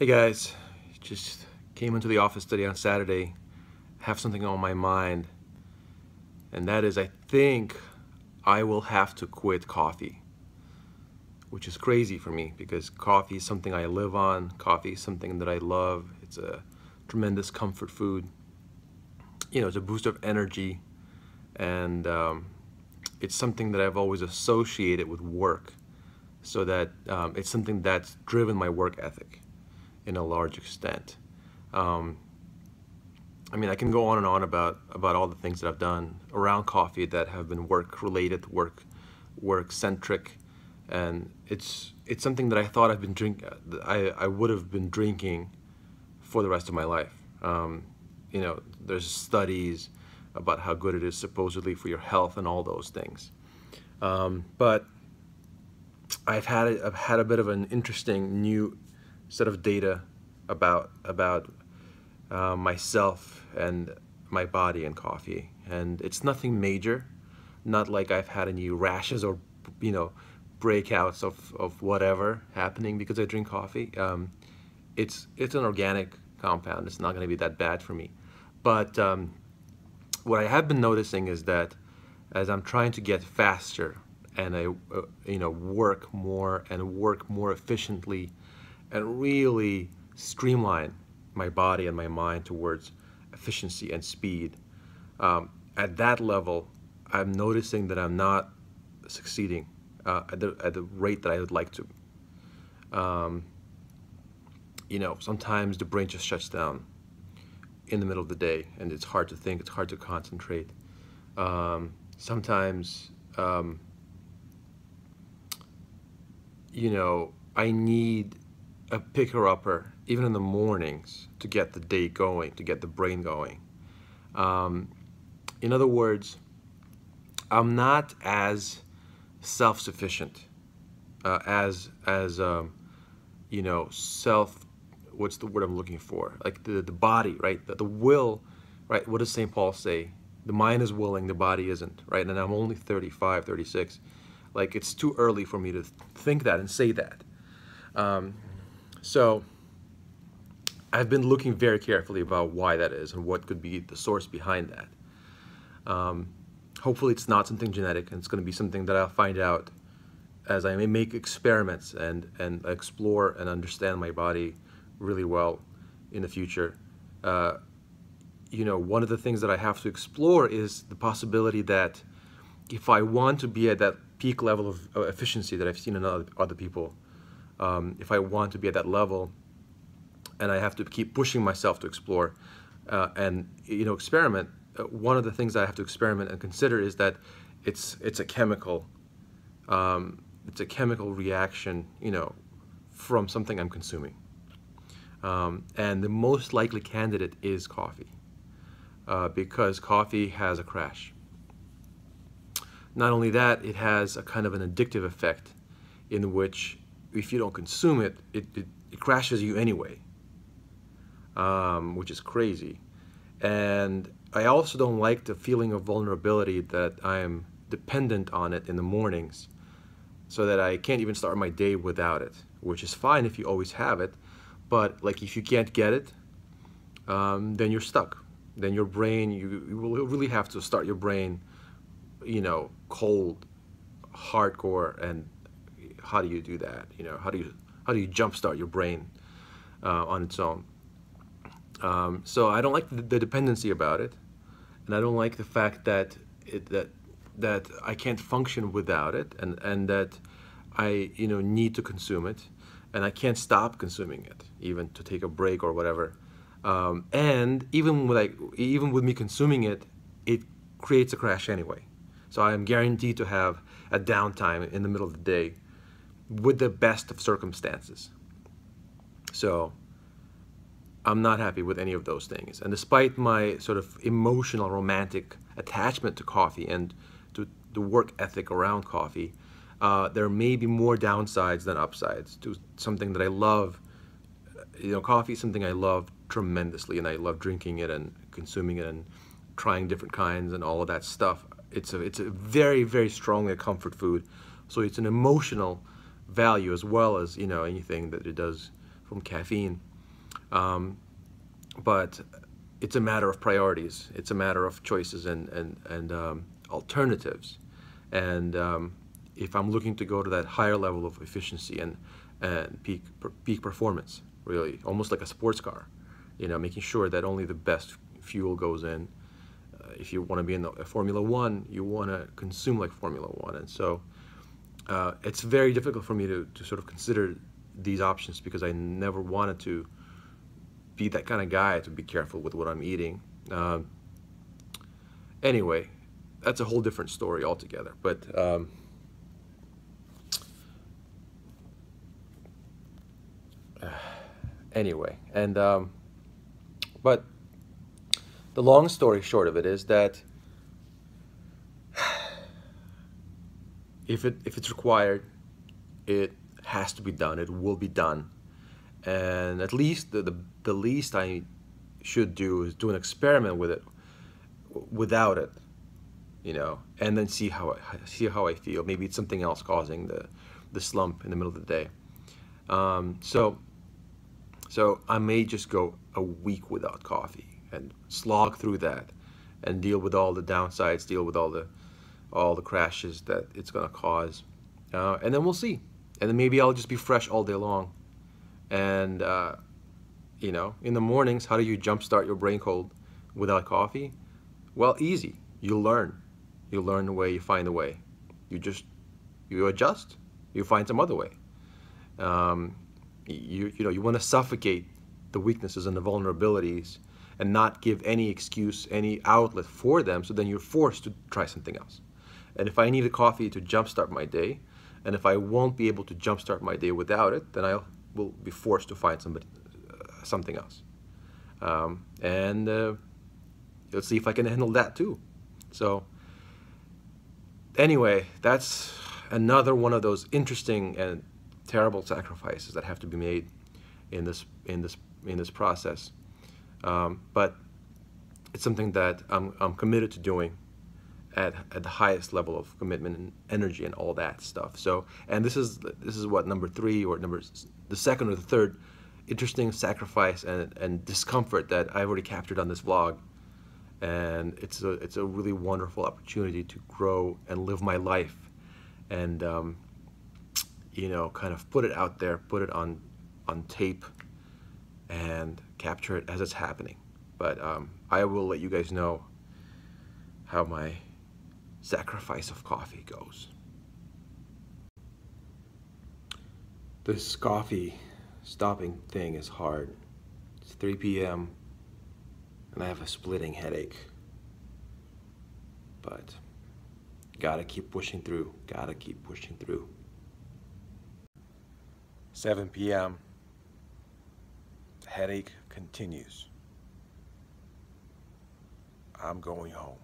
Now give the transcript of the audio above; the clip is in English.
Hey guys, just came into the office today on Saturday, have something on my mind, and that is I think I will have to quit coffee, which is crazy for me because coffee is something I live on, coffee is something that I love, it's a tremendous comfort food, it's a boost of energy, and it's something that I've always associated with work, so that it's something that's driven my work ethic in a large extent. I mean, I can go on and on about all the things that I've done around coffee that have been work-related, work centric, and it's something that I thought I would have been drinking for the rest of my life. There's studies about how good it is supposedly for your health and all those things, but I've had a bit of an interesting new set of data about myself and my body and coffee, and it's nothing major, not like I've had any rashes or breakouts of whatever happening because I drink coffee. It's an organic compound. It's not going to be that bad for me, but what I have been noticing is that as I'm trying to get faster and I work more efficiently and really streamline my body and my mind towards efficiency and speed, at that level I'm noticing that I'm not succeeding at the rate that I would like to. Sometimes the brain just shuts down in the middle of the day and it's hard to think, it's hard to concentrate. Sometimes I need a picker-upper, even in the mornings, to get the day going, to get the brain going. In other words, I'm not as self-sufficient, what's the word I'm looking for? Like the body, right? The will, right? What does St. Paul say? The mind is willing, the body isn't, right? And I'm only 35, 36. Like, it's too early for me to think that and say that. So I've been looking very carefully about why that is and what could be the source behind that. Hopefully it's not something genetic, and it's going to be something that I'll find out as I may make experiments and explore and understand my body really well in the future. One of the things that I have to explore is the possibility that if I want to be at that peak level of efficiency that I've seen in other people, if I want to be at that level, and I have to keep pushing myself to explore and experiment, one of the things I have to experiment and consider is that it's a chemical reaction, from something I'm consuming, and the most likely candidate is coffee, because coffee has a crash. Not only that, it has a kind of an addictive effect in which if you don't consume it, it crashes you anyway, which is crazy. And I also don't like the feeling of vulnerability that I am dependent on it in the mornings, so that I can't even start my day without it, which is fine if you always have it, but like if you can't get it, then you're stuck. Then your brain, you will really have to start your brain cold, hardcore. And how do you do that? How do you jumpstart your brain on its own? So I don't like the dependency about it, and I don't like the fact that that I can't function without it, and that I need to consume it, and I can't stop consuming it, even to take a break or whatever. And even with me consuming it, it creates a crash anyway. So I am guaranteed to have a downtime in the middle of the day with the best of circumstances. So I'm not happy with any of those things. And despite my sort of emotional, romantic attachment to coffee and to the work ethic around coffee, there may be more downsides than upsides to something that I love. Coffee is something I love tremendously, and I love drinking it and consuming it and trying different kinds and all of that stuff. It's a very, very strongly a comfort food, so it's an emotional value as well as anything that it does from caffeine. But it's a matter of priorities. It's a matter of choices and alternatives. And if I'm looking to go to that higher level of efficiency and peak performance, really, almost like a sports car, making sure that only the best fuel goes in. If you want to be in a Formula One, you want to consume like Formula One. And so it's very difficult for me to sort of consider these options because I never wanted to be that kind of guy to be careful with what I'm eating. Anyway, that's a whole different story altogether. But anyway, and but the long story short of it is that if it's required, it has to be done. It will be done. And at least the least I should do is do an experiment with it, without it, and then see how I feel. Maybe it's something else causing the slump in the middle of the day. So I may just go a week without coffee and slog through that, and deal with all the downsides, deal with all the crashes that it's gonna cause, and then we'll see. And then maybe I'll just be fresh all day long. And in the mornings, how do you jumpstart your brain cold without coffee? Well, easy. You learn the way, you find the way. You adjust. You find some other way. You want to suffocate the weaknesses and the vulnerabilities and not give any excuse, any outlet for them, so then you're forced to try something else. And if I need a coffee to jumpstart my day, and if I won't be able to jumpstart my day without it, then I will be forced to find something else. And let's see if I can handle that too. So anyway, that's another one of those interesting and terrible sacrifices that have to be made in this process. But it's something that I'm committed to doing at the highest level of commitment and energy and all that stuff. So, and this is what, number 3 or the second or the third interesting sacrifice and discomfort that I've already captured on this vlog. And it's a really wonderful opportunity to grow and live my life, and kind of put it out there, put it on tape, and capture it as it's happening. But I will let you guys know how my sacrifice of coffee goes. This coffee stopping thing is hard. It's 3 p.m. and I have a splitting headache. But gotta keep pushing through, gotta keep pushing through. 7 p.m. The headache continues. I'm going home.